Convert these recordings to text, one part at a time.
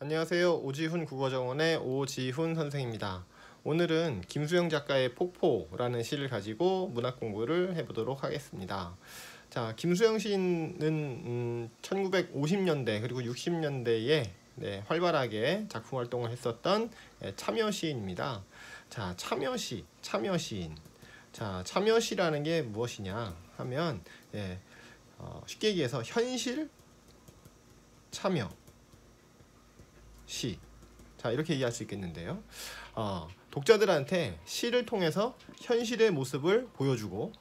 안녕하세요. 오지훈 국어정원의 오지훈 선생입니다. 오늘은 김수영 작가의 폭포라는 시를 가지고 문학 공부를 해보도록 하겠습니다. 자, 김수영 시인은 1950년대 그리고 60년대에 활발하게 작품 활동을 했었던 참여 시인입니다. 자, 참여시인. 자, 참여시라는 게 무엇이냐 하면 쉽게 얘기해서 현실 참여 시. 자, 이렇게 얘기할 수 있겠는데요. 독자들한테 시를 통해서 현실의 모습을 보여주고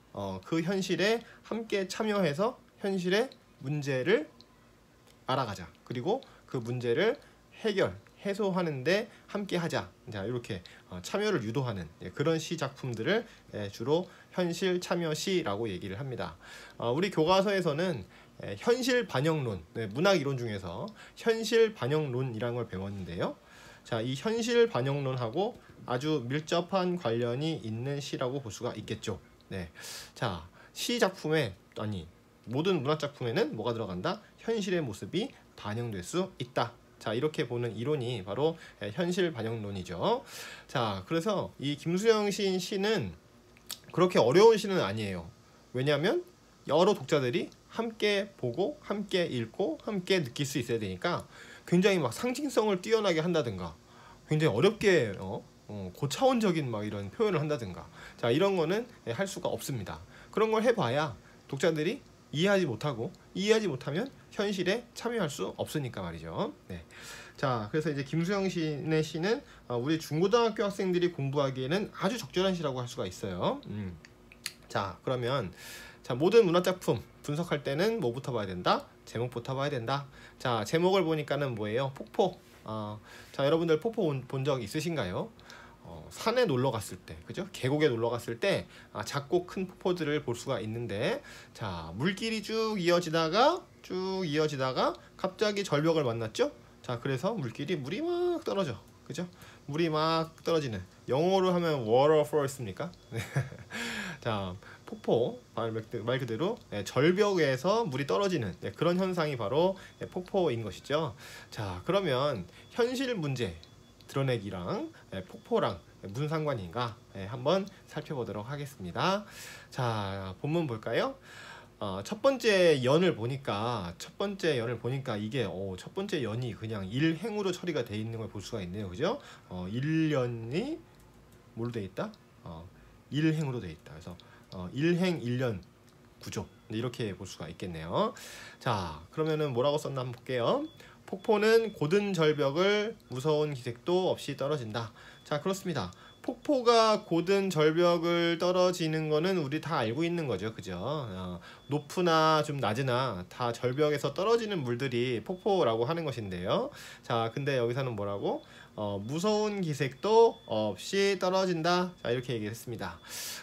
그 현실에 함께 참여해서 현실의 문제를 알아가자. 그리고 그 문제를 해소하는데 함께 하자. 자, 이렇게 참여를 유도하는 그런 시 작품들을 주로 현실 참여 시라고 얘기를 합니다. 우리 교과서에서는 현실 반영론, 문학 이론 중에서 현실 반영론이라는 걸 배웠는데요. 자, 이 현실 반영론하고 아주 밀접한 관련이 있는 시라고 볼 수가 있겠죠. 자, 시 작품에 모든 문학 작품에는 뭐가 들어간다? 현실의 모습이 반영될 수 있다. 자, 이렇게 보는 이론이 바로 현실 반영론이죠. 자, 그래서 이 김수영 시인 시는 그렇게 어려운 시는 아니에요. 왜냐하면 여러 독자들이 함께 보고 함께 읽고 함께 느낄 수 있어야 되니까 굉장히 막 상징성을 뛰어나게 한다든가 굉장히 어렵게 고차원적인 막 이런 표현을 한다든가 자, 이런 거는 할 수가 없습니다. 그런 걸 해봐야 독자들이 이해하지 못하면 현실에 참여할 수 없으니까 말이죠. 자, 그래서 이제 김수영 시인의 시는 우리 중고등학교 학생들이 공부하기에는 아주 적절한 시라고 할 수가 있어요. 자, 그러면 모든 문학작품 분석할 때는 뭐부터 봐야 된다? 제목부터 봐야 된다. 자, 제목을 보니까는 뭐예요? 폭포. 자, 여러분들 폭포 본 적 있으신가요? 산에 놀러 갔을 때, 그죠? 계곡에 놀러 갔을 때 작고 큰 폭포들을 볼 수가 있는데, 자, 물길이 쭉 이어지다가 갑자기 절벽을 만났죠? 자, 그래서 물이 막 떨어져, 그죠? 물이 막 떨어지는, 영어로 하면 waterfall입니까? 자, 폭포, 말 그대로 절벽에서 물이 떨어지는 그런 현상이 바로 폭포인 것이죠. 자, 그러면 현실 문제 드러내기랑 폭포랑 무슨 상관인가 한번 살펴보도록 하겠습니다. 자, 본문 볼까요? 첫 번째 연을 보니까 이게 첫 번째 연이 그냥 일행으로 처리가 돼 있는 걸 볼 수가 있네요. 그죠? 1년이 뭘로 돼 있다? 일행으로 돼 있다. 그래서 일행 1년 구조 이렇게 볼 수가 있겠네요. 자, 그러면은 뭐라고 썼나 한번 볼게요. 폭포는 고든 절벽을 무서운 기색도 없이 떨어진다. 자, 그렇습니다. 폭포가 고든 절벽을 떨어지는 거는 우리 다 알고 있는 거죠. 그죠? 높으나 좀 낮으나 다 절벽에서 떨어지는 물들이 폭포라고 하는 것인데요. 자, 근데 여기서는 뭐라고? 무서운 기색도 없이 떨어진다. 자, 이렇게 얘기했습니다.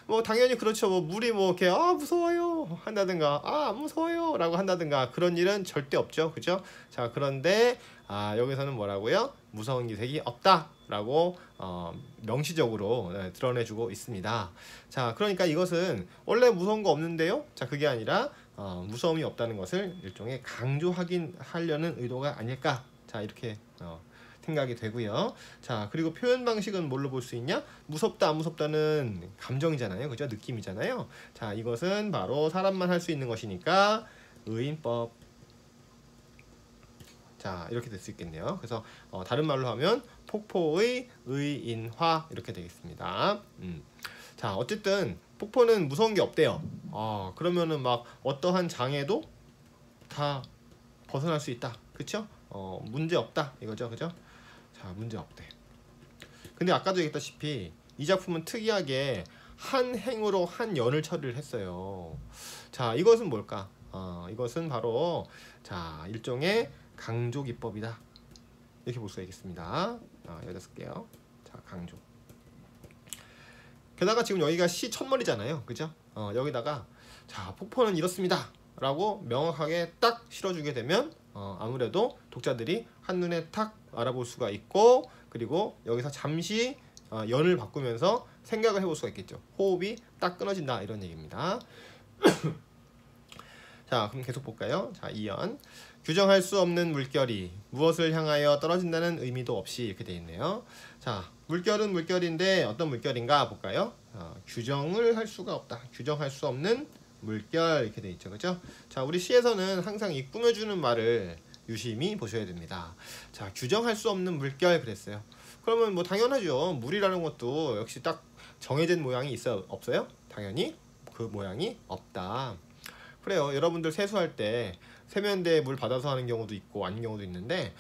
뭐 당연히 그렇죠. 뭐 물이 뭐 이렇게 무서워요 한다든가 안 무서워요 라고 한다든가 그런 일은 절대 없죠. 그죠? 자, 그런데 여기서는 뭐라고요? 무서운 기색이 없다 라고 명시적으로 드러내주고 있습니다. 자, 그러니까 이것은 원래 무서운 거 없는데요. 자, 그게 아니라 무서움이 없다는 것을 일종의 강조하려는 의도가 아닐까. 자, 이렇게 생각이 되고요. 자, 그리고 표현 방식은 뭘로 볼 수 있냐? 무섭다 안 무섭다는 감정이잖아요. 그죠? 느낌이잖아요. 자, 이것은 바로 사람만 할 수 있는 것이니까 의인법. 자, 이렇게 될 수 있겠네요. 그래서 다른 말로 하면 폭포의 의인화 이렇게 되겠습니다. 자, 어쨌든 폭포는 무서운 게 없대요. 그러면은 막 어떠한 장애도 다 벗어날 수 있다. 그쵸? 문제 없다 이거죠. 그죠? 자, 문제 없대. 근데 아까도 얘기했다시피 이 작품은 특이하게 한 행으로 한 연을 처리를 했어요. 자, 이것은 뭘까? 이것은 바로 일종의 강조 기법이다. 이렇게 볼 수가 있겠습니다. 여기다 쓸게요. 자, 강조. 게다가 지금 여기가 시 첫머리잖아요. 그죠? 여기다가 자, 폭포는 이렇습니다 라고 명확하게 딱 실어주게 되면 아무래도 독자들이 한눈에 탁 알아볼 수가 있고, 그리고 여기서 잠시 연을 바꾸면서 생각을 해볼 수가 있겠죠. 호흡이 딱 끊어진다 이런 얘기입니다. 자, 그럼 계속 볼까요? 자, 2연. 규정할 수 없는 물결이 무엇을 향하여 떨어진다는 의미도 없이 이렇게 되어 있네요. 자, 물결은 물결인데 어떤 물결인가 볼까요? 규정을 할 수가 없다. 규정할 수 없는 물결 이렇게 되어 있죠. 그죠? 자, 우리 시에서는 항상 이 꾸며주는 말을 유심히 보셔야 됩니다. 자, 규정할 수 없는 물결 그랬어요. 그러면 뭐 당연하죠. 물이라는 것도 역시 딱 정해진 모양이 있어요? 없어요? 당연히 그 모양이 없다. 그래요. 여러분들 세수할 때 세면대에 물 받아서 하는 경우도 있고 아닌 경우도 있는데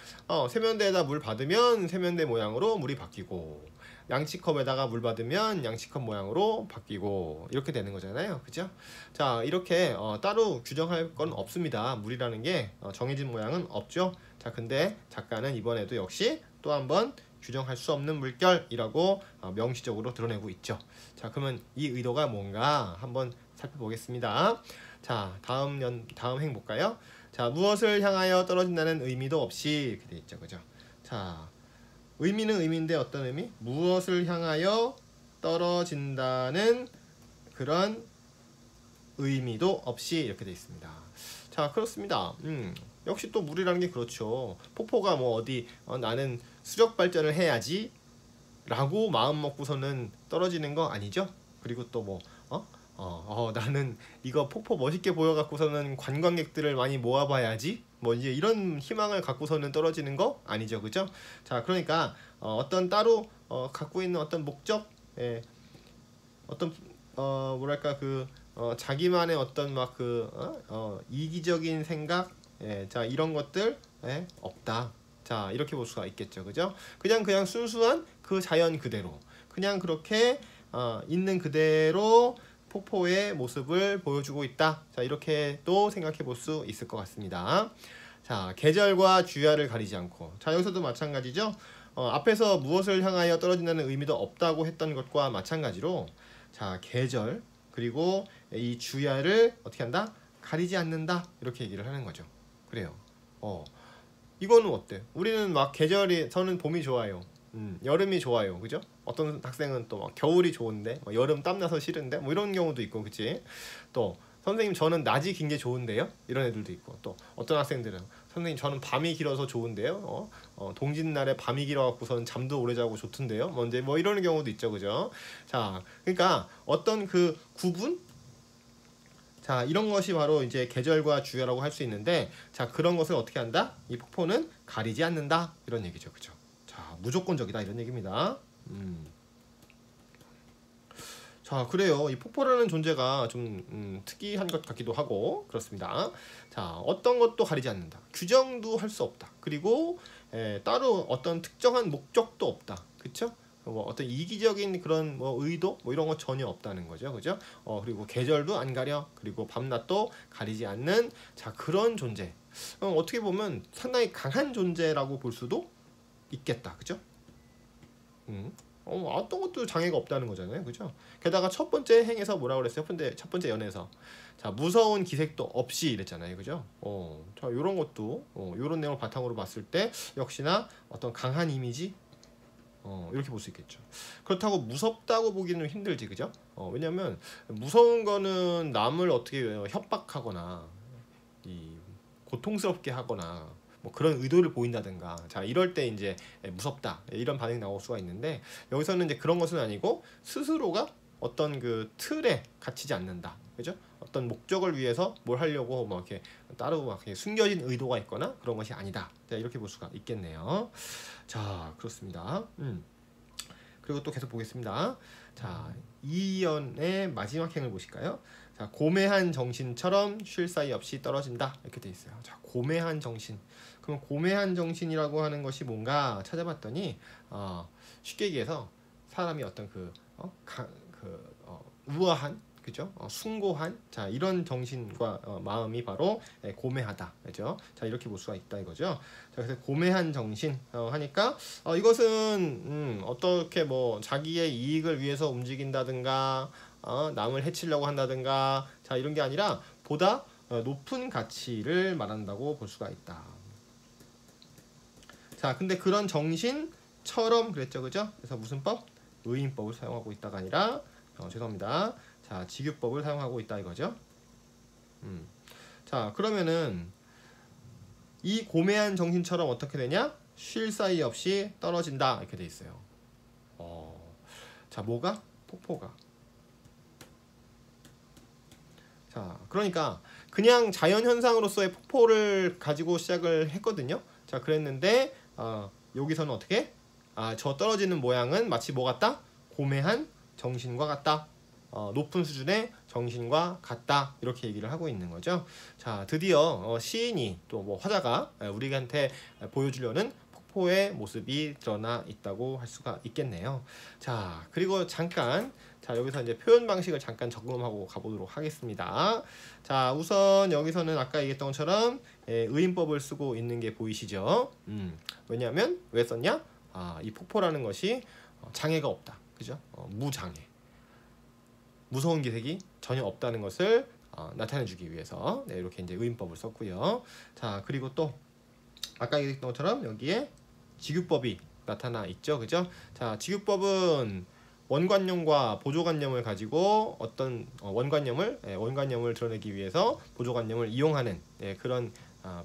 세면대에다 물 받으면 세면대 모양으로 물이 바뀌고 양치컵에다가 물 받으면 양치컵 모양으로 바뀌고 이렇게 되는 거잖아요. 그죠? 자, 이렇게 따로 규정할 건 없습니다. 물이라는 게 정해진 모양은 없죠. 자, 근데 작가는 이번에도 역시 또 한번 규정할 수 없는 물결이라고 명시적으로 드러내고 있죠. 자, 그러면 이 의도가 뭔가 한번 살펴보겠습니다. 자, 다음 행 볼까요? 자, 무엇을 향하여 떨어진다는 의미도 없이 이렇게 돼 있죠. 그죠? 자, 의미는 의미인데 어떤 의미? 무엇을 향하여 떨어진다는 그런 의미도 없이 이렇게 돼 있습니다. 자, 그렇습니다. 역시 또 물이라는 게 그렇죠. 폭포가 뭐 어디 나는 수력 발전을 해야지 라고 마음 먹고서는 떨어지는 거 아니죠? 그리고 또 뭐 나는 이거 폭포 멋있게 보여갖고서는 관광객들을 많이 모아봐야지 뭐 이제 이런 희망을 갖고서는 떨어지는 거 아니죠. 그죠? 자, 그러니까 어떤 따로 갖고 있는 어떤 목적, 어떤 뭐랄까 자기만의 어떤 막 이기적인 생각, 자, 이런 것들 없다. 자, 이렇게 볼 수가 있겠죠. 그죠? 그냥 순수한 그 자연 그대로 그냥 그렇게 있는 그대로 폭포의 모습을 보여주고 있다. 자, 이렇게 또 생각해 볼 수 있을 것 같습니다. 자, 계절과 주야를 가리지 않고. 자, 여기서도 마찬가지죠. 앞에서 무엇을 향하여 떨어진다는 의미도 없다고 했던 것과 마찬가지로 자, 계절 그리고 이 주야를 어떻게 한다? 가리지 않는다. 이렇게 얘기를 하는 거죠. 그래요. 이거는 어때? 우리는 막 계절이 저는 봄이 좋아요. 여름이 좋아요. 그죠? 어떤 학생은 또 막 겨울이 좋은데 여름 땀나서 싫은데 뭐 이런 경우도 있고, 그치? 또 선생님 저는 낮이 긴 게 좋은데요? 이런 애들도 있고, 또 어떤 학생들은 선생님 저는 밤이 길어서 좋은데요? 동짓날에 밤이 길어갖고서는 잠도 오래 자고 좋던데요? 이제 뭐 이런 경우도 있죠. 그죠? 자, 그러니까 어떤 그 구분? 자, 이런 것이 바로 이제 계절과 주야라고 할 수 있는데, 자, 그런 것을 어떻게 한다? 이 폭포는 가리지 않는다. 이런 얘기죠. 그죠? 자, 무조건적이다. 이런 얘기입니다. 자, 그래요. 이 폭포라는 존재가 좀 특이한 것 같기도 하고 그렇습니다. 자, 어떤 것도 가리지 않는다. 규정도 할 수 없다. 그리고 따로 어떤 특정한 목적도 없다. 그쵸? 뭐 어떤 이기적인 그런 뭐 의도 뭐 이런 거 전혀 없다는 거죠. 그죠? 그리고 계절도 안 가려. 그리고 밤낮도 가리지 않는 자, 그런 존재. 어떻게 보면 상당히 강한 존재라고 볼 수도 있겠다. 그죠? 어떤 것도 장애가 없다는 거잖아요. 그죠? 게다가 첫 번째 행에서 뭐라고 그랬어요? 첫 번째 연에서 자, 무서운 기색도 없이 이랬잖아요. 그죠? 자, 요런 것도 요런 내용을 바탕으로 봤을 때 역시나 어떤 강한 이미지 이렇게 볼 수 있겠죠. 그렇다고 무섭다고 보기는 힘들지. 그죠? 왜냐면 무서운 거는 남을 어떻게 협박하거나 이 고통스럽게 하거나 뭐 그런 의도를 보인다든가, 자, 이럴 때 이제 무섭다 이런 반응이 나올 수가 있는데, 여기서는 이제 그런 것은 아니고 스스로가 어떤 그 틀에 갇히지 않는다. 그죠? 어떤 목적을 위해서 뭘 하려고 막 이렇게 따로 막 이렇게 숨겨진 의도가 있거나 그런 것이 아니다. 자, 이렇게 볼 수가 있겠네요. 자, 그렇습니다. 그리고 또 계속 보겠습니다. 자, 2연의 마지막 행을 보실까요? 자, 고매한 정신처럼 쉴 사이 없이 떨어진다. 이렇게 돼 있어요. 자, 고매한 정신. 그럼 고매한 정신이라고 하는 것이 뭔가 찾아봤더니 쉽게 얘기해서 사람이 어떤 우아한, 그죠? 숭고한, 자, 이런 정신과 마음이 바로 고매하다. 그죠? 자, 이렇게 볼 수가 있다 이거죠. 자, 그래서 고매한 정신 하니까 이것은 어떻게 뭐 자기의 이익을 위해서 움직인다든가 남을 해치려고 한다든가, 자, 이런 게 아니라 보다 높은 가치를 말한다고 볼 수가 있다. 자, 근데 그런 정신처럼 그랬죠. 그죠? 그래서 무슨 법? 의인법을 사용하고 있다가 아니라 죄송합니다. 자, 직유법을 사용하고 있다 이거죠. 자, 그러면은 이 고매한 정신처럼 어떻게 되냐? 쉴 사이 없이 떨어진다 이렇게 돼 있어요. 자, 뭐가? 폭포가. 자, 그러니까 그냥 자연 현상으로서의 폭포를 가지고 시작을 했거든요. 자, 그랬는데 여기서는 어떻게? 저 떨어지는 모양은 마치 뭐 같다? 고매한 정신과 같다. 높은 수준의 정신과 같다. 이렇게 얘기를 하고 있는 거죠. 자, 드디어 시인이 또 뭐 화자가 우리한테 보여주려는 폭포의 모습이 드러나 있다고 할 수가 있겠네요. 자, 그리고 잠깐 여기서 이제 표현 방식을 잠깐 점검하고 가보도록 하겠습니다. 자, 우선 여기서는 아까 얘기했던 것처럼 의인법을 쓰고 있는 게 보이시죠? 왜냐하면 왜 썼냐? 이 폭포라는 것이 장애가 없다. 그죠? 무장애. 무서운 기색이 전혀 없다는 것을 나타내주기 위해서 이렇게 이제 의인법을 썼고요. 자, 그리고 또 아까 얘기했던 것처럼 여기에 직유법이 나타나 있죠, 그죠? 자, 직유법은 원관념과 보조관념을 가지고 어떤 원관념을 드러내기 위해서 보조관념을 이용하는 그런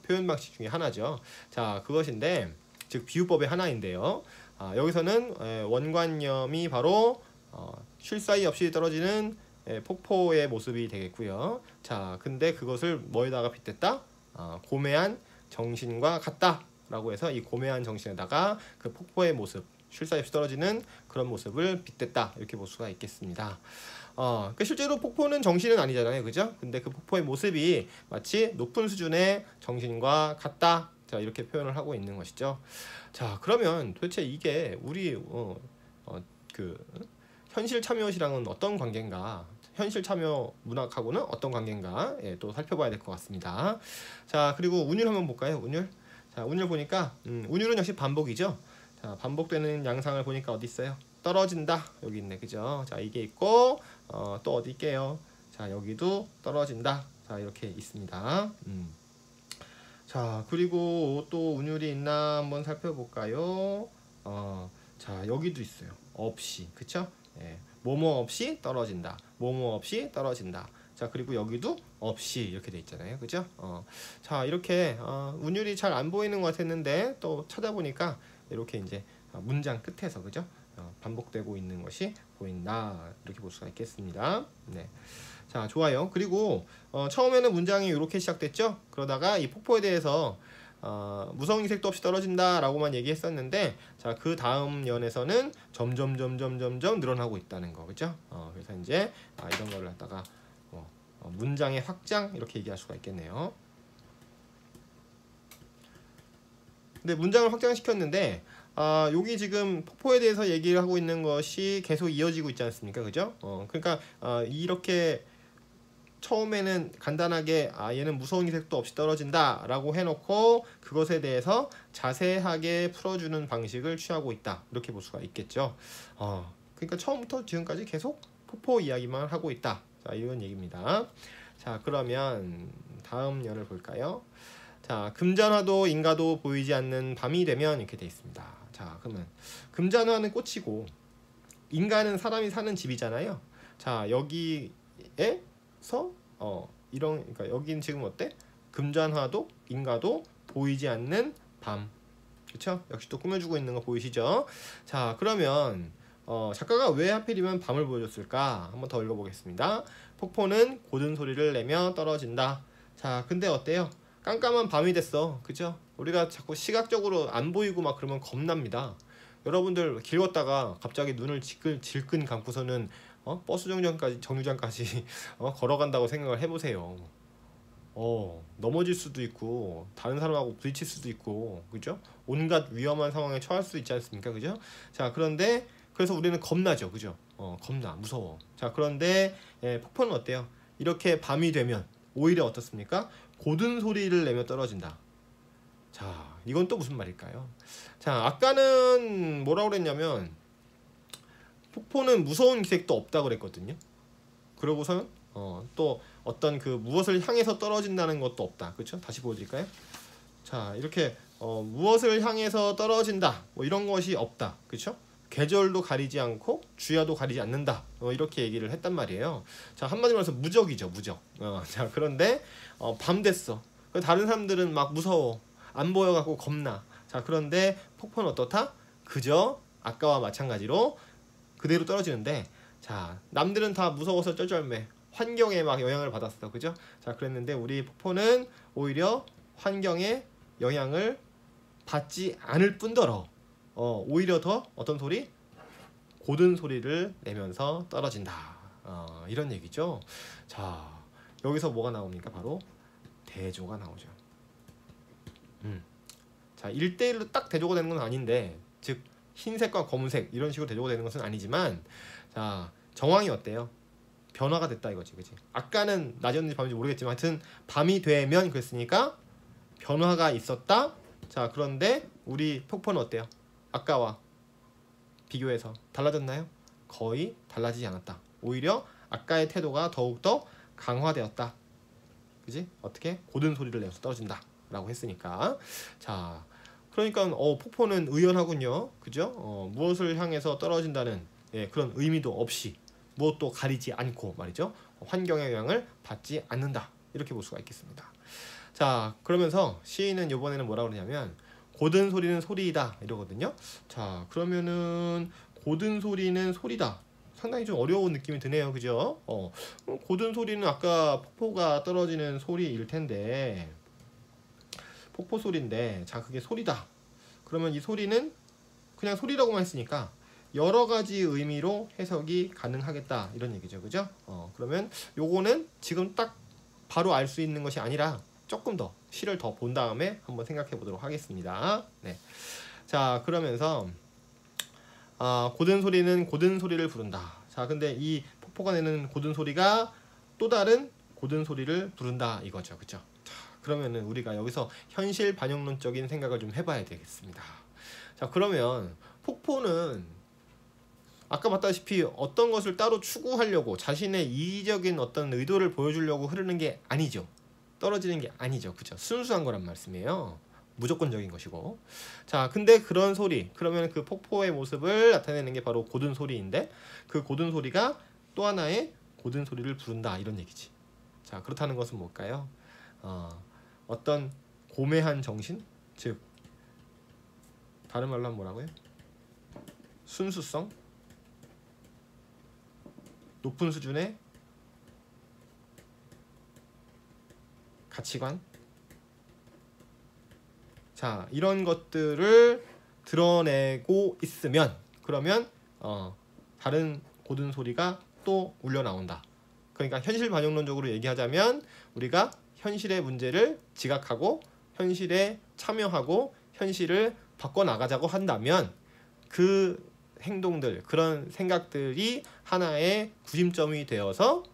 표현 방식 중에 하나죠. 자, 그것인데 즉 비유법의 하나인데요. 여기서는 원관념이 바로 쉴 사이 없이 떨어지는 폭포의 모습이 되겠고요. 자, 근데 그것을 뭐에다가 빗댔다? 고매한 정신과 같다 라고 해서 이 고매한 정신에다가 그 폭포의 모습, 쉴 사이 없이 떨어지는 그런 모습을 빗댔다 이렇게 볼 수가 있겠습니다. 그러니까 실제로 폭포는 정신은 아니잖아요, 그죠? 근데 그 폭포의 모습이 마치 높은 수준의 정신과 같다. 자, 이렇게 표현을 하고 있는 것이죠. 자, 그러면 도대체 이게 우리 현실 참여시랑은 어떤 관계인가? 현실 참여 문학하고는 어떤 관계인가? 또 살펴봐야 될 것 같습니다. 자, 그리고 운율 한번 볼까요? 운율. 자, 운율 보니까 운율은 역시 반복이죠. 자, 반복되는 양상을 보니까 어디 있어요? 떨어진다. 여기 있네. 그죠? 자, 이게 있고 또 어디 있게요? 자, 여기도 떨어진다. 자, 이렇게 있습니다. 자, 그리고 또 운율이 있나 한번 살펴볼까요? 자, 여기도 있어요. 없이. 그쵸? 뭐뭐 없이 떨어진다. 뭐뭐 없이 떨어진다. 자, 그리고 여기도 없이 이렇게 돼 있잖아요. 그죠? 자, 이렇게 운율이 잘 안 보이는 것 같았는데 또 찾아보니까 이렇게 이제 문장 끝에서 그죠? 반복되고 있는 것이 보인다. 이렇게 볼 수가 있겠습니다. 네. 자, 좋아요. 그리고 처음에는 문장이 이렇게 시작됐죠? 그러다가 이 폭포에 대해서 무서운 기색도 없이 떨어진다 라고만 얘기했었는데, 자, 그 다음 연에서는 점점 늘어나고 있다는 거, 그죠? 그래서 이제 이런 거를 갖다가 문장의 확장 이렇게 얘기할 수가 있겠네요. 근데 문장을 확장시켰는데 여기 지금 폭포에 대해서 얘기를 하고 있는 것이 계속 이어지고 있지 않습니까? 그죠? 그러니까 이렇게 처음에는 간단하게 얘는 무서운 기색도 없이 떨어진다 라고 해놓고 그것에 대해서 자세하게 풀어주는 방식을 취하고 있다 이렇게 볼 수가 있겠죠. 그러니까 처음부터 지금까지 계속 폭포 이야기만 하고 있다. 자, 이런 얘기입니다. 자, 그러면 다음 연을 볼까요? 자, 금잔화도 인가도 보이지 않는 밤이 되면 이렇게 돼 있습니다. 자, 그러면 금잔화는 꽃이고 인가는 사람이 사는 집이잖아요. 자, 여기에서 그러니까 여긴 지금 어때? 금잔화도 인가도 보이지 않는 밤. 그렇죠? 역시 또 꾸며주고 있는 거 보이시죠? 자, 그러면 작가가 왜 하필이면 밤을 보여줬을까? 한번 더 읽어보겠습니다. 폭포는 고든 소리를 내며 떨어진다. 자, 근데 어때요? 깜깜한 밤이 됐어. 그죠? 우리가 자꾸 시각적으로 안 보이고 막 그러면 겁납니다. 여러분들 길 걷다가 갑자기 눈을 질끈 감고서는 버스 정류장까지 걸어간다고 생각을 해보세요. 넘어질 수도 있고 다른 사람하고 부딪힐 수도 있고, 그죠? 온갖 위험한 상황에 처할 수 있지 않습니까? 그죠? 자, 그런데 그래서 우리는 겁나죠. 그죠? 겁나 무서워. 자, 그런데 폭포는 어때요? 이렇게 밤이 되면 오히려 어떻습니까? 고든 소리를 내며 떨어진다. 자, 이건 또 무슨 말일까요? 자, 아까는 뭐라고 그랬냐면 폭포는 무서운 기색도 없다고 그랬거든요. 그러고선 또 어떤 그 무엇을 향해서 떨어진다는 것도 없다. 그렇죠? 다시 보여드릴까요? 자, 이렇게 무엇을 향해서 떨어진다. 뭐 이런 것이 없다. 그렇죠? 계절도 가리지 않고 주야도 가리지 않는다. 이렇게 얘기를 했단 말이에요. 자, 한마디로 해서 무적이죠, 무적. 자, 그런데 밤 됐어. 다른 사람들은 막 무서워. 안 보여갖고 겁나. 자, 그런데 폭포는 어떻다? 그저 아까와 마찬가지로 그대로 떨어지는데, 자, 남들은 다 무서워서 쩔쩔매, 환경에 막 영향을 받았어, 그죠? 자, 그랬는데 우리 폭포는 오히려 환경에 영향을 받지 않을 뿐더러 오히려 더 어떤 소리? 고든 소리를 내면서 떨어진다. 이런 얘기죠. 자, 여기서 뭐가 나옵니까? 바로 대조가 나오죠. 자, 1대1로 딱 대조가 되는 건 아닌데, 즉 흰색과 검은색 이런 식으로 대조가 되는 것은 아니지만, 자, 정황이 어때요? 변화가 됐다 이거지, 그치? 아까는 낮이었는지 밤인지 모르겠지만 하여튼 밤이 되면 그랬으니까 변화가 있었다. 자, 그런데 우리 폭포는 어때요? 아까와 비교해서 달라졌나요? 거의 달라지지 않았다. 오히려 아까의 태도가 더욱더 강화되었다. 그지? 어떻게? 고든 소리를 내서 떨어진다 라고 했으니까. 자, 그러니까 폭포는 의연하군요. 그죠? 무엇을 향해서 떨어진다는 그런 의미도 없이, 무엇도 가리지 않고 말이죠. 환경의 영향을 받지 않는다. 이렇게 볼 수가 있겠습니다. 자, 그러면서 시인은 이번에는 뭐라고 그러냐면 고든 소리는 소리이다 이러거든요. 자, 그러면은 고든 소리는 소리다. 상당히 좀 어려운 느낌이 드네요. 그죠? 고든 소리는 아까 폭포가 떨어지는 소리일 텐데, 폭포 소리인데, 자, 그게 소리다. 그러면 이 소리는 그냥 소리라고만 했으니까 여러 가지 의미로 해석이 가능하겠다 이런 얘기죠. 그죠? 그러면 요거는 지금 딱 바로 알 수 있는 것이 아니라 조금 더 시를 더 본 다음에 한번 생각해 보도록 하겠습니다. 네. 자, 그러면서 고든 소리는 고든 소리를 부른다. 자, 근데 이 폭포가 내는 고든 소리가 또 다른 고든 소리를 부른다 이거죠. 그죠? 자, 그러면은 우리가 여기서 현실 반영론적인 생각을 좀 해봐야 되겠습니다. 자, 그러면 폭포는 아까 봤다시피 어떤 것을 따로 추구하려고 자신의 이기적인 어떤 의도를 보여주려고 흐르는 게 아니죠. 떨어지는 게 아니죠. 그죠? 순수한 거란 말씀이에요. 무조건적인 것이고. 자, 근데 그런 소리, 그러면 그 폭포의 모습을 나타내는 게 바로 고든 소리인데, 그 고든 소리가 또 하나의 고든 소리를 부른다 이런 얘기지. 자, 그렇다는 것은 뭘까요? 어떤 고매한 정신, 즉 다른 말로 하면 뭐라고요? 순수성, 높은 수준의 가치관, 자, 이런 것들을 드러내고 있으면 그러면 다른 고든 소리가 또 울려 나온다. 그러니까 현실 반영론적으로 얘기하자면 우리가 현실의 문제를 지각하고 현실에 참여하고 현실을 바꿔나가자고 한다면 그 행동들, 그런 생각들이 하나의 구심점이 되어서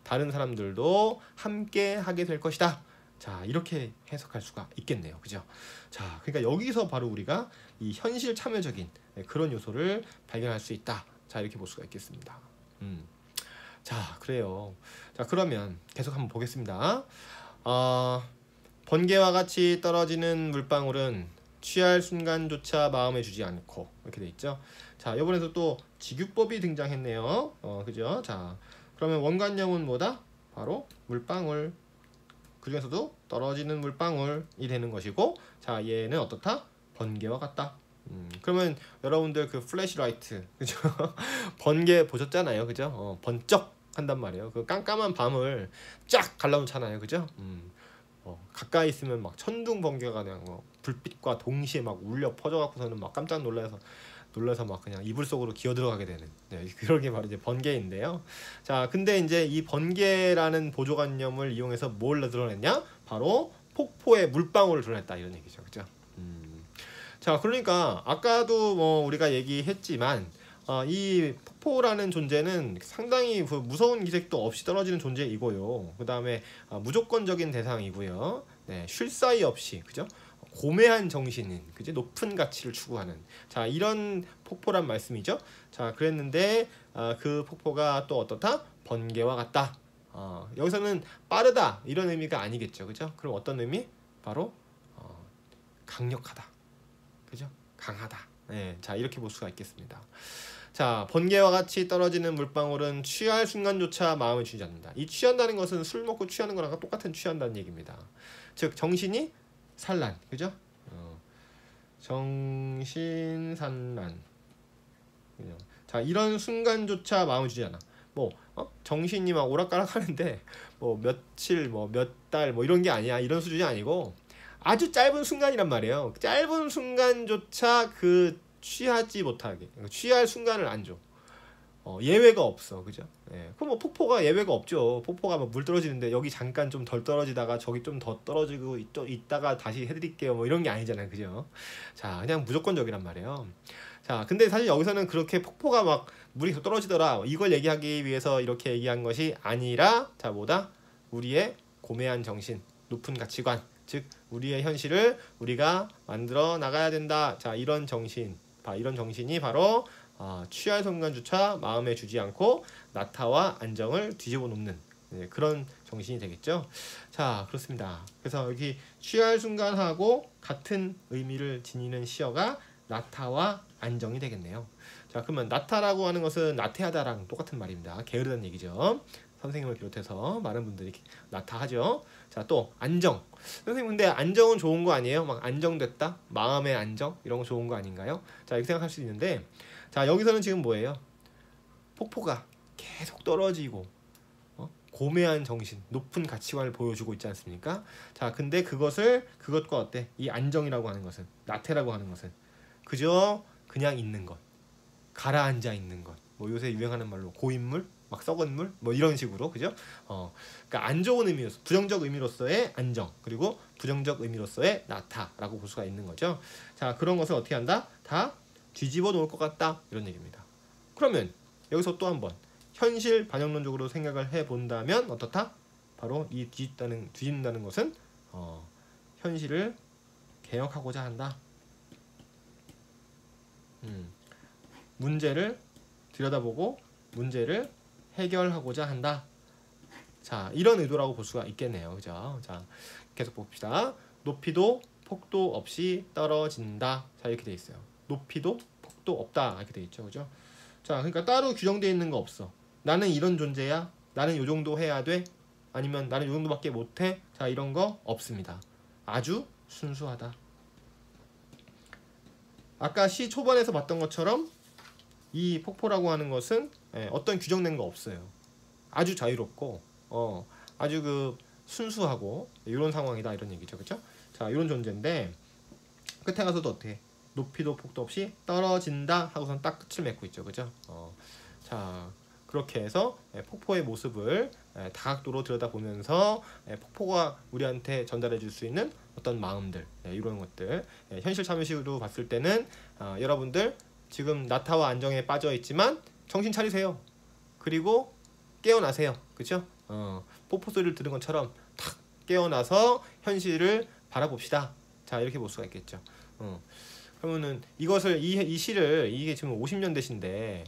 다른 사람들도 함께 하게 될 것이다. 자, 이렇게 해석할 수가 있겠네요. 그죠? 자, 그러니까 여기서 바로 우리가 이 현실 참여적인 그런 요소를 발견할 수 있다. 자, 이렇게 볼 수가 있겠습니다. 자, 그래요. 자, 그러면 계속 한번 보겠습니다. 번개와 같이 떨어지는 물방울은 취할 순간조차 마음에 주지 않고, 이렇게 돼 있죠. 자, 이번에도 또 직유법이 등장했네요. 그죠? 자, 그러면 원관념은 뭐다? 바로 물방울. 그 중에서도 떨어지는 물방울이 되는 것이고, 자, 얘는 어떻다? 번개와 같다. 그러면 여러분들 그 플래시라이트, 그죠? 번개 보셨잖아요, 그죠? 번쩍 한단 말이에요. 그 깜깜한 밤을 쫙 갈라놓잖아요, 그죠? 가까이 있으면 막 천둥 번개가 그냥 불빛과 동시에 막 울려 퍼져갖고서는 막 깜짝 놀라서 막 그냥 이불 속으로 기어 들어가게 되는, 그런 게 바로 이제 번개인데요. 자, 근데 이제 이 번개라는 보조관념을 이용해서 뭘 드러냈냐? 바로 폭포의 물방울을 드러냈다 이런 얘기죠, 그죠? 자, 그러니까 아까도 뭐 우리가 얘기했지만 이 폭포라는 존재는 상당히 그 무서운 기색도 없이 떨어지는 존재이고요. 그 다음에 무조건적인 대상이고요. 네, 쉴 사이 없이, 그죠? 고매한 정신인, 그지? 높은 가치를 추구하는, 자, 이런 폭포란 말씀이죠. 자, 그랬는데 그 폭포가 또 어떻다? 번개와 같다. 여기서는 빠르다 이런 의미가 아니겠죠, 그죠? 그럼 어떤 의미? 바로 강력하다, 그죠? 강하다. 네, 자, 이렇게 볼 수가 있겠습니다. 자, 번개와 같이 떨어지는 물방울은 취할 순간조차 마음을 주지 않는다. 이 취한다는 것은 술 먹고 취하는 거랑 똑같은 취한다는 얘기입니다. 즉 정신이 산란, 그죠? 정신산란. 그죠? 자, 이런 순간조차 마음을 주지 않아. 뭐 정신이 막 오락가락 하는데 뭐 며칠 뭐 몇 달 뭐 이런 게 아니야. 이런 수준이 아니고 아주 짧은 순간이란 말이에요. 짧은 순간조차 그 취하지 못하게, 취할 순간을 안 줘. 예외가 없어, 그죠? 예. 그럼 뭐 폭포가 예외가 없죠. 폭포가 뭐 물 떨어지는데 여기 잠깐 좀 덜 떨어지다가 저기 좀 더 떨어지고 있다가 다시 해드릴게요. 뭐 이런 게 아니잖아요, 그죠? 자, 그냥 무조건적이란 말이에요. 자, 근데 사실 여기서는 그렇게 폭포가 막 물이 계속 떨어지더라, 이걸 얘기하기 위해서 이렇게 얘기한 것이 아니라, 자, 뭐다? 우리의 고매한 정신, 높은 가치관, 즉 우리의 현실을 우리가 만들어 나가야 된다. 자, 이런 정신, 이런 정신이 바로 취할 순간조차 마음에 주지 않고 나타와 안정을 뒤집어 놓는 그런 정신이 되겠죠. 자, 그렇습니다. 그래서 여기 취할 순간하고 같은 의미를 지니는 시어가 나타와 안정이 되겠네요. 자, 그러면 나타라고 하는 것은 나태하다랑 똑같은 말입니다. 게으르다는 얘기죠. 선생님을 비롯해서 많은 분들이 나타하죠. 자, 또 안정. 선생님, 근데 안정은 좋은 거 아니에요? 막 안정됐다, 마음의 안정, 이런 거 좋은 거 아닌가요? 자, 이렇게 생각할 수 있는데, 자, 여기서는 지금 뭐예요? 폭포가 계속 떨어지고 고매한 정신, 높은 가치관을 보여주고 있지 않습니까? 자, 근데 그것과 어때? 이 안정이라고 하는 것은, 나태라고 하는 것은 그저 그냥 있는 것, 가라앉아 있는 것. 뭐 요새 유행하는 말로 고인물, 막 썩은 물, 뭐 이런 식으로, 그죠? 그러니까 안 좋은 의미로서, 부정적 의미로서의 안정, 그리고 부정적 의미로서의 나타라고 볼 수가 있는 거죠. 자, 그런 것을 어떻게 한다? 다 뒤집어 놓을 것 같다, 이런 얘기입니다. 그러면 여기서 또 한번 현실 반영론적으로 생각을 해본다면 어떻다? 바로 이 뒤집는다는 것은 현실을 개혁하고자 한다. 문제를 들여다보고 문제를 해결하고자 한다. 자, 이런 의도라고 볼 수가 있겠네요, 그죠? 자, 계속 봅시다. 높이도 폭도 없이 떨어진다. 자, 이렇게 돼 있어요. 높이도 폭도 없다, 이렇게 돼 있죠, 그죠? 자, 그러니까 따로 규정되어 있는 거 없어. 나는 이런 존재야, 나는 요 정도 해야 돼, 아니면 나는 요 정도밖에 못해. 자, 이런 거 없습니다. 아주 순수하다. 아까 시 초반에서 봤던 것처럼 이 폭포라고 하는 것은 어떤 규정된 거 없어요. 아주 자유롭고 아주 그 순수하고 이런 상황이다, 이런 얘기죠, 그렇죠? 자, 이런 존재인데 끝에 가서도 어떻게 높이도 폭도 없이 떨어진다 하고선 딱 끝을 맺고 있죠, 그죠? 자, 그렇게 해서 폭포의 모습을 다각도로 들여다보면서 폭포가 우리한테 전달해 줄 수 있는 어떤 마음들, 이런 것들, 현실 참여식으로 봤을 때는 여러분들 지금 나타와 안정에 빠져 있지만 정신 차리세요. 그리고 깨어나세요, 그렇죠? 폭포 소리를 들은 것처럼 탁 깨어나서 현실을 바라봅시다. 자, 이렇게 볼 수가 있겠죠. 그러면은 이것을 이 시를, 이게 지금 50년대 시인데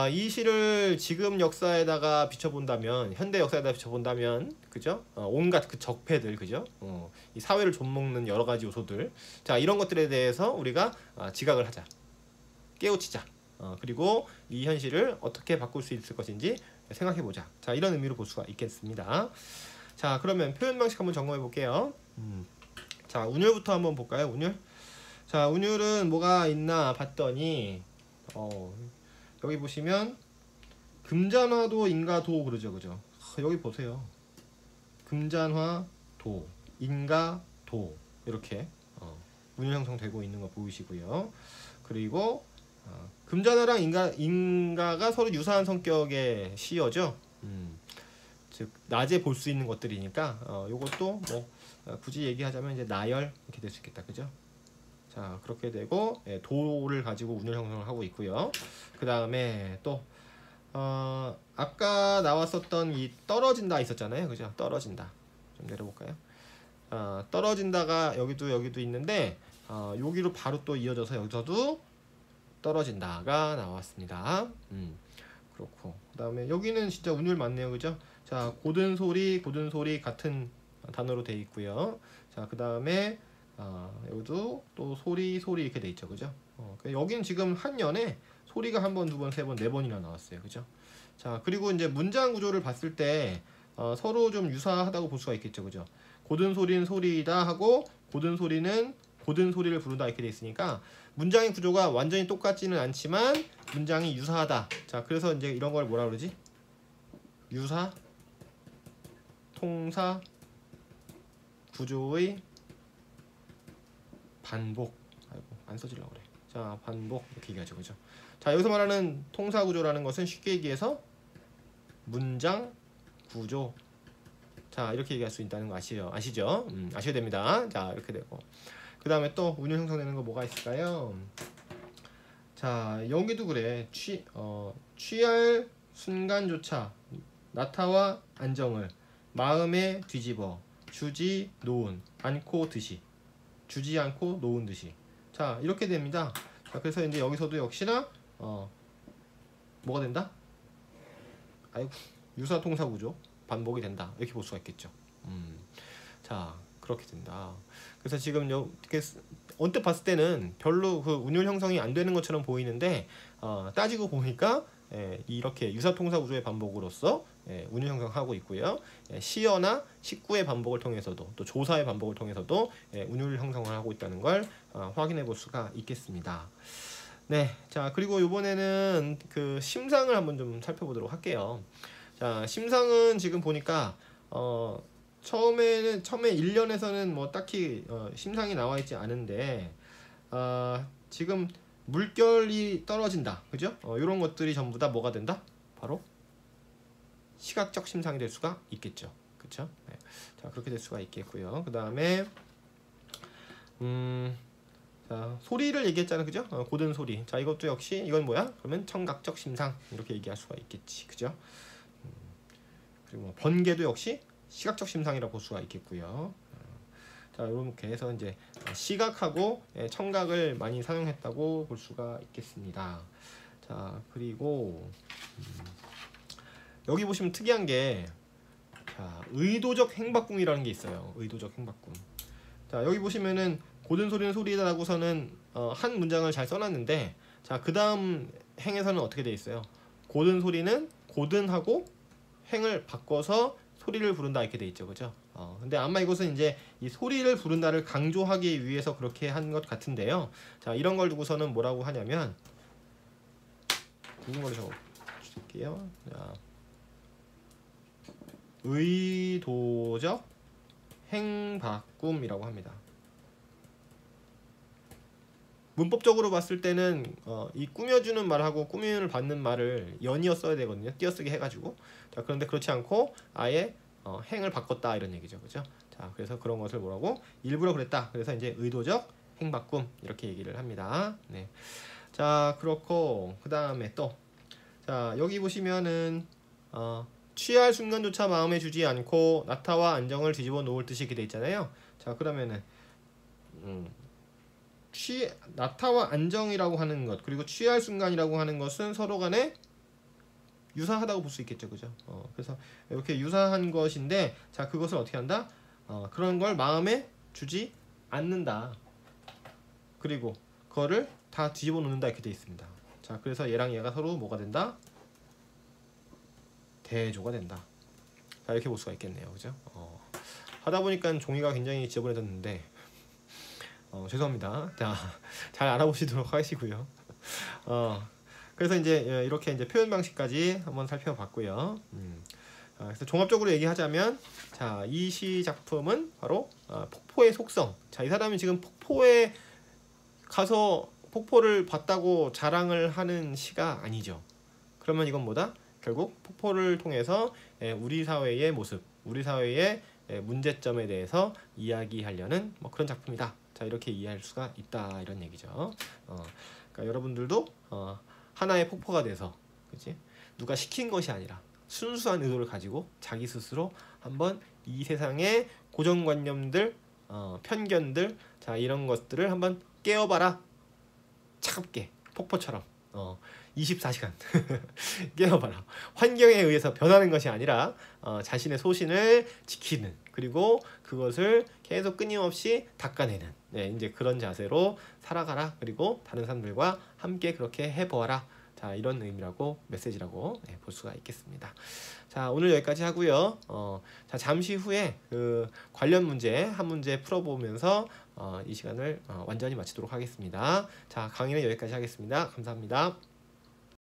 이 시를 지금 역사에다가 비춰본다면, 현대 역사에다 비춰본다면, 그죠? 온갖 그 적폐들, 그죠? 이 사회를 좀먹는 여러 가지 요소들, 자, 이런 것들에 대해서 우리가 지각을 하자, 깨우치자. 그리고 이 현실을 어떻게 바꿀 수 있을 것인지 생각해보자. 자, 이런 의미로 볼 수가 있겠습니다. 자, 그러면 표현 방식 한번 점검해 볼게요. 자, 운율부터 한번 볼까요? 운율. 자, 운율은 뭐가 있나 봤더니 여기 보시면 금잔화도 인가도 그러죠, 그죠? 여기 보세요. 금잔화 도, 인가 도, 이렇게 운율 형성되고 있는 거 보이시고요. 그리고 금잔화랑 인가가 서로 유사한 성격의 시어죠. 즉 낮에 볼 수 있는 것들이니까 요것도 뭐 굳이 얘기하자면 이제 나열 이렇게 될 수 있겠다, 그죠? 자, 그렇게 되고 도를 가지고 운율 형성을 하고 있고요. 그 다음에 또 아까 나왔었던 이 떨어진다 있었잖아요, 그죠? 떨어진다 좀 내려볼까요? 떨어진다가 여기도 있는데 여기로 바로 또 이어져서 여기서도 떨어진다가 나왔습니다. 그렇고, 그 다음에 여기는 진짜 운율 맞네요, 그죠? 자, 고든 소리 같은 단어로 되어 있고요. 자, 그 다음에 여기도 또 소리 이렇게 돼 있죠, 그죠? 여기는 지금 한 연에 소리가 한 번, 두 번, 세 번, 네 번이나 나왔어요, 그죠? 자, 그리고 이제 문장 구조를 봤을 때 서로 좀 유사하다고 볼 수가 있겠죠, 그죠? 고든 소리는 소리이다 하고 고든 소리는 고든 소리를 부른다 이렇게 돼 있으니까 문장의 구조가 완전히 똑같지는 않지만 문장이 유사하다. 자, 그래서 이제 이런 걸 뭐라 그러지? 유사 통사 구조의 반복. 아이고, 안 써지려고 그래. 자, 반복 이렇게 얘기하죠, 그죠? 자, 여기서 말하는 통사 구조라는 것은 쉽게 얘기해서 문장 구조. 자, 이렇게 얘기할 수 있다는 거 아시죠? 아셔야 됩니다. 자, 이렇게 되고. 그 다음에 또 운율 형성되는 거 뭐가 있을까요? 자, 여기도 그래. 취할 순간조차 나타와 안정을 마음에 뒤집어 주지 놓은 않고 듯이 주지 않고 놓은 듯이. 자, 이렇게 됩니다. 자, 그래서 이제 여기서도 역시나 뭐가 된다? 아이고, 유사 통사 구조 반복이 된다 이렇게 볼 수가 있겠죠. 자, 그렇게 된다. 그래서 지금 이렇게 언뜻 봤을 때는 별로 그 운율 형성이 안 되는 것처럼 보이는데 따지고 보니까 이렇게 유사 통사 구조의 반복으로서 운율 형성하고 있고요. 시어나 식구의 반복을 통해서도 또 조사의 반복을 통해서도 운율 형성을 하고 있다는 걸 확인해 볼 수가 있겠습니다. 네, 자, 그리고 이번에는 그 심상을 한번 좀 살펴보도록 할게요. 자, 심상은 지금 보니까 처음에 1년에서는 뭐 딱히 심상이 나와 있지 않은데 지금 물결이 떨어진다, 그죠? 이런 것들이 전부 다 뭐가 된다? 바로 시각적 심상이 될 수가 있겠죠, 그렇죠? 네. 자, 그렇게 될 수가 있겠고요. 그 다음에 자, 소리를 얘기했잖아요, 그죠? 고든 소리. 자, 이것도 역시 이건 뭐야? 그러면 청각적 심상 이렇게 얘기할 수가 있겠지, 그죠? 그리고 번개도 역시 시각적 심상이라고 볼 수가 있겠고요. 자, 이렇게 해서 이제 시각하고 청각을 많이 사용했다고 볼 수가 있겠습니다. 자, 그리고 여기 보시면 특이한 게 자, 의도적 행박궁이라는 게 있어요. 의도적 행박궁. 자, 여기 보시면은 고든 소리는 소리다라고서는 한 문장을 잘 써놨는데, 자, 그 다음 행에서는 어떻게 돼 있어요? 고든 소리는 고든하고 행을 바꿔서 소리를 부른다 이렇게 돼 있죠, 그죠? 근데 아마 이것은 이제 이 소리를 부른다를 강조하기 위해서 그렇게 한 것 같은데요. 자, 이런 걸 두고서는 뭐라고 하냐면 국문어로 적어줄게요. 자, 의도적 행바꿈이라고 합니다. 문법적으로 봤을 때는 이 꾸며주는 말하고 꾸밈을 받는 말을 연이어 써야 되거든요. 띄어쓰기 해가지고. 자, 그런데 그렇지 않고 아예 행을 바꿨다 이런 얘기죠, 그죠? 자, 그래서 그런 것을 뭐라고 일부러 그랬다. 그래서 이제 의도적 행바꿈 이렇게 얘기를 합니다. 네. 자, 그렇고 그 다음에 또 자, 여기 보시면은 취할 순간조차 마음에 주지 않고 나타와 안정을 뒤집어 놓을 듯이 이렇게 돼 있잖아요. 자, 그러면은 나타와 안정이라고 하는 것 그리고 취할 순간이라고 하는 것은 서로 간에 유사하다고 볼 수 있겠죠, 그죠? 그래서 이렇게 유사한 것인데, 자, 그것을 어떻게 한다? 그런 걸 마음에 주지 않는다. 그리고 그거를 다 뒤집어 놓는다 이렇게 돼 있습니다. 자, 그래서 얘랑 얘가 서로 뭐가 된다? 대조가 된다. 자, 이렇게 볼 수가 있겠네요, 그죠? 하다 보니까 종이가 굉장히 지저분해졌는데. 죄송합니다. 자, 잘 알아보시도록 하시고요. 그래서 이제 이렇게 이제 표현 방식까지 한번 살펴봤고요. 그래서 종합적으로 얘기하자면, 자, 이 시 작품은 바로 폭포의 속성. 자, 이 사람이 지금 폭포에 가서 폭포를 봤다고 자랑을 하는 시가 아니죠. 그러면 이건 뭐다? 결국 폭포를 통해서 우리 사회의 모습, 우리 사회의 문제점에 대해서 이야기하려는 뭐 그런 작품이다. 자, 이렇게 이해할 수가 있다 이런 얘기죠. 그러니까 여러분들도 하나의 폭포가 돼서, 그치? 누가 시킨 것이 아니라 순수한 의도를 가지고 자기 스스로 한번 이 세상의 고정관념들, 편견들, 자, 이런 것들을 한번 깨워봐라. 차갑게 폭포처럼 24시간 깨워봐라. 환경에 의해서 변하는 것이 아니라 자신의 소신을 지키는, 그리고 그것을 계속 끊임없이 닦아내는, 네, 이제 그런 자세로 살아가라. 그리고 다른 사람들과 함께 그렇게 해보아라. 자, 이런 의미라고 메시지라고 볼 수가 있겠습니다. 자, 오늘 여기까지 하고요. 자, 잠시 후에 그 관련 문제 한 문제 풀어보면서 이 시간을 완전히 마치도록 하겠습니다. 자, 강의는 여기까지 하겠습니다. 감사합니다.